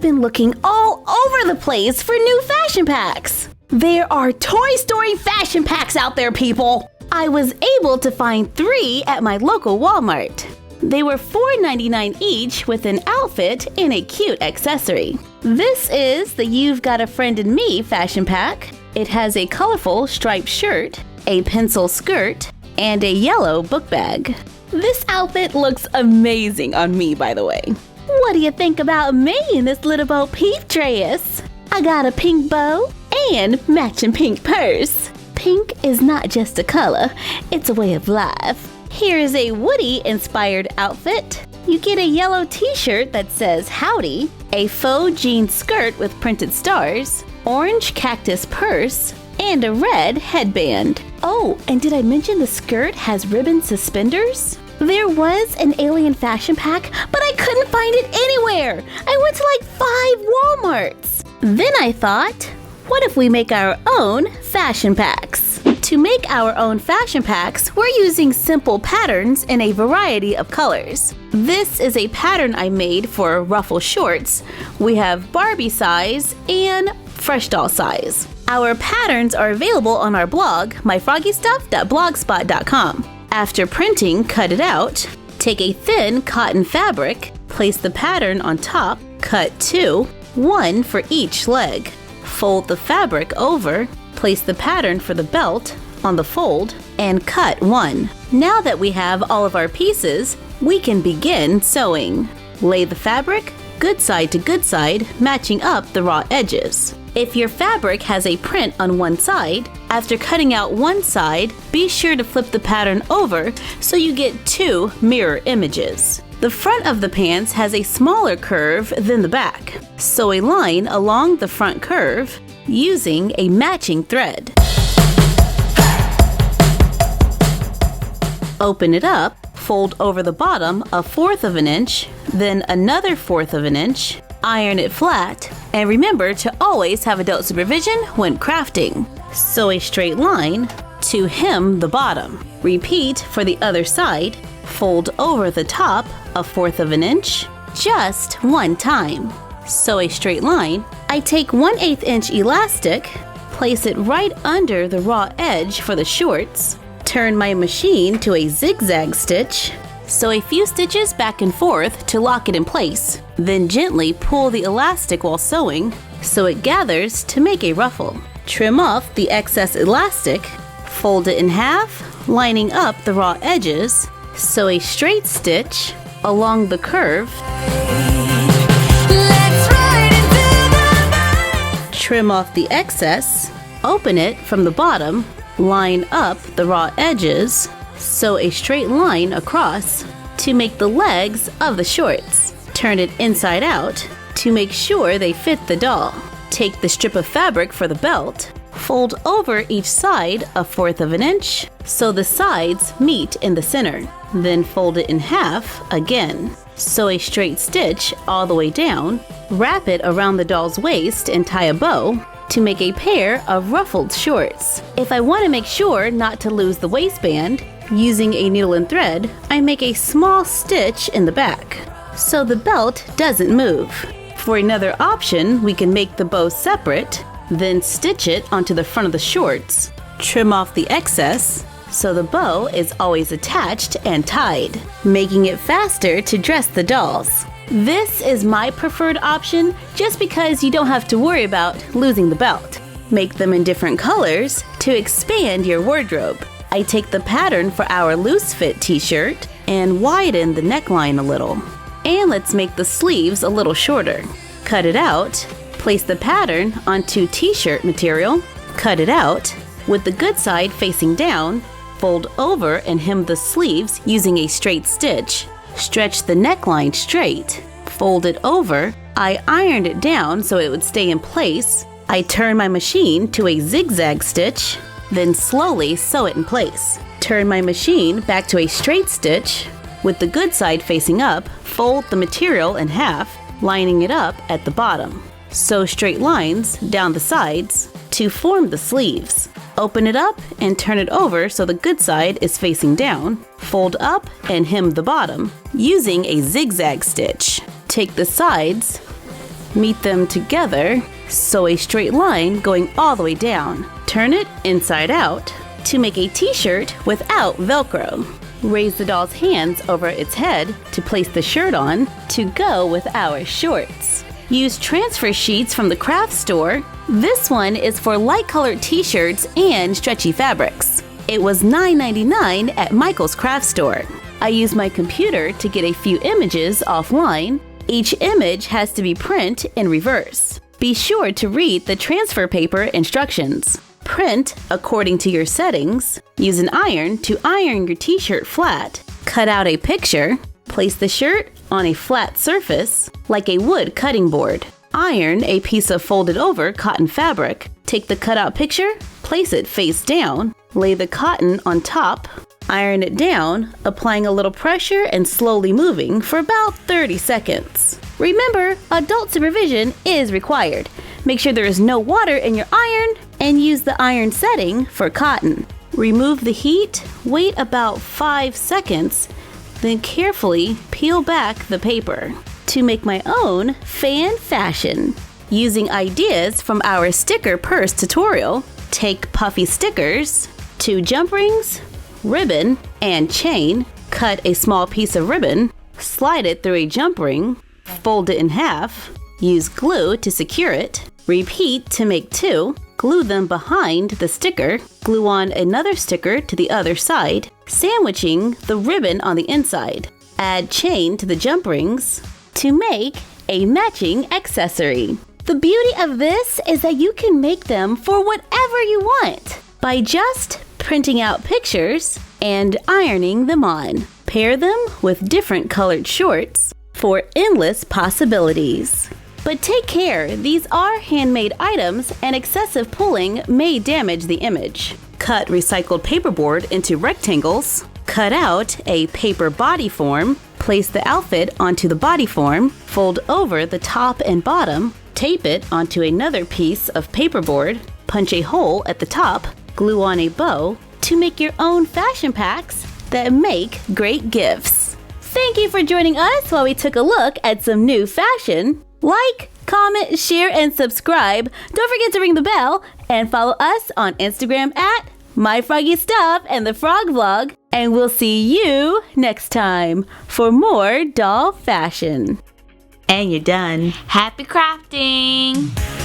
been looking all over the place for new fashion packs. There are Toy Story fashion packs out there, people. I was able to find 3 at my local Walmart. They were $4.99 each with an outfit and a cute accessory. This is the You've Got a Friend in Me fashion pack. It has a colorful striped shirt, a pencil skirt, and a yellow book bag. This outfit looks amazing on me, by the way. What do you think about me in this little Bo Peep dress? I got a pink bow and matching pink purse. Pink is not just a color, it's a way of life. Here is a Woody-inspired outfit. You get a yellow t-shirt that says howdy, a faux jean skirt with printed stars, orange cactus purse, and a red headband. Oh, and did I mention the skirt has ribbon suspenders? There was an alien fashion pack, but I couldn't find it anywhere. I went to like 5 Walmarts. Then I thought, what if we make our own fashion packs? To make our own fashion packs, we're using simple patterns in a variety of colors. This is a pattern I made for ruffle shorts. We have Barbie size and fresh doll size. Our patterns are available on our blog, myfroggystuff.blogspot.com. After printing, cut it out. Take a thin cotton fabric, place the pattern on top, cut 2, 1 for each leg. Fold the fabric over, place the pattern for the belt on the fold, and cut 1. Now that we have all of our pieces, we can begin sewing. Lay the fabric good side to good side, matching up the raw edges. If your fabric has a print on one side, after cutting out one side, be sure to flip the pattern over so you get 2 mirror images. The front of the pants has a smaller curve than the back. Sew a line along the front curve using a matching thread. Open it up, fold over the bottom 1/4 of an inch, then another 1/4 of an inch, iron it flat, and remember to always have adult supervision when crafting. Sew a straight line to hem the bottom. Repeat for the other side. Fold over the top 1/4 of an inch, just 1 time. Sew a straight line. I take 1/8 inch elastic, place it right under the raw edge for the shorts, turn my machine to a zigzag stitch, sew a few stitches back and forth to lock it in place, then gently pull the elastic while sewing so it gathers to make a ruffle. Trim off the excess elastic, fold it in half, lining up the raw edges, sew a straight stitch along the curve, trim off the excess, open it from the bottom, line up the raw edges, sew a straight line across to make the legs of the shorts. Turn it inside out to make sure they fit the doll. Take the strip of fabric for the belt, fold over each side 1/4 of an inch so the sides meet in the center. Then fold it in half again. Sew a straight stitch all the way down, wrap it around the doll's waist and tie a bow to make a pair of ruffled shorts. If I want to make sure not to lose the waistband, using a needle and thread, I make a small stitch in the back so the belt doesn't move. For another option, we can make the bow separate, then stitch it onto the front of the shorts. Trim off the excess so the bow is always attached and tied, making it faster to dress the dolls. This is my preferred option just because you don't have to worry about losing the belt. Make them in different colors to expand your wardrobe. I take the pattern for our loose fit t-shirt and widen the neckline a little. And let's make the sleeves a little shorter. Cut it out, place the pattern onto t-shirt material, cut it out, with the good side facing down, fold over and hem the sleeves using a straight stitch. Stretch the neckline straight, fold it over. I ironed it down so it would stay in place. I turn my machine to a zigzag stitch, then slowly sew it in place. Turn my machine back to a straight stitch. With the good side facing up, fold the material in half, lining it up at the bottom. Sew straight lines down the sides to form the sleeves. Open it up and turn it over so the good side is facing down. Fold up and hem the bottom using a zigzag stitch. Take the sides Meet them together, sew a straight line going all the way down. Turn it inside out to make a t-shirt without Velcro. Raise the doll's hands over its head to place the shirt on to go with our shorts. Use transfer sheets from the craft store. This one is for light-colored t-shirts and stretchy fabrics. It was $9.99 at Michael's craft store. I used my computer to get a few images offline. Each image has to be print in reverse. Be sure to read the transfer paper instructions. Print according to your settings. Use an iron to iron your t-shirt flat. Cut out a picture. Place the shirt on a flat surface, like a wood cutting board. Iron a piece of folded over cotton fabric. Take the cutout picture, place it face down, lay the cotton on top, iron it down, applying a little pressure and slowly moving for about 30 seconds. Remember, adult supervision is required. Make sure there is no water in your iron and use the iron setting for cotton. Remove the heat, wait about 5 seconds, then carefully peel back the paper. To make my own fan fashion. Using ideas from our sticker purse tutorial, take puffy stickers, 2 jump rings, ribbon, and chain. Cut a small piece of ribbon, slide it through a jump ring, fold it in half, use glue to secure it, repeat to make 2, glue them behind the sticker, glue on another sticker to the other side, sandwiching the ribbon on the inside. Add chain to the jump rings to make a matching accessory. The beauty of this is that you can make them for whatever you want by just printing out pictures and ironing them on. Pair them with different colored shorts for endless possibilities. But take care, these are handmade items and excessive pulling may damage the image. Cut recycled paperboard into rectangles. Cut out a paper body form. Place the outfit onto the body form. Fold over the top and bottom. Tape it onto another piece of paperboard. Punch a hole at the top. Glue on a bow to make your own fashion packs that make great gifts. Thank you for joining us while we took a look at some new fashion. Like, comment, share, and subscribe. Don't forget to ring the bell and follow us on Instagram at MyFroggyStuff and the Frog Vlog. And we'll see you next time for more doll fashion. And you're done. Happy crafting!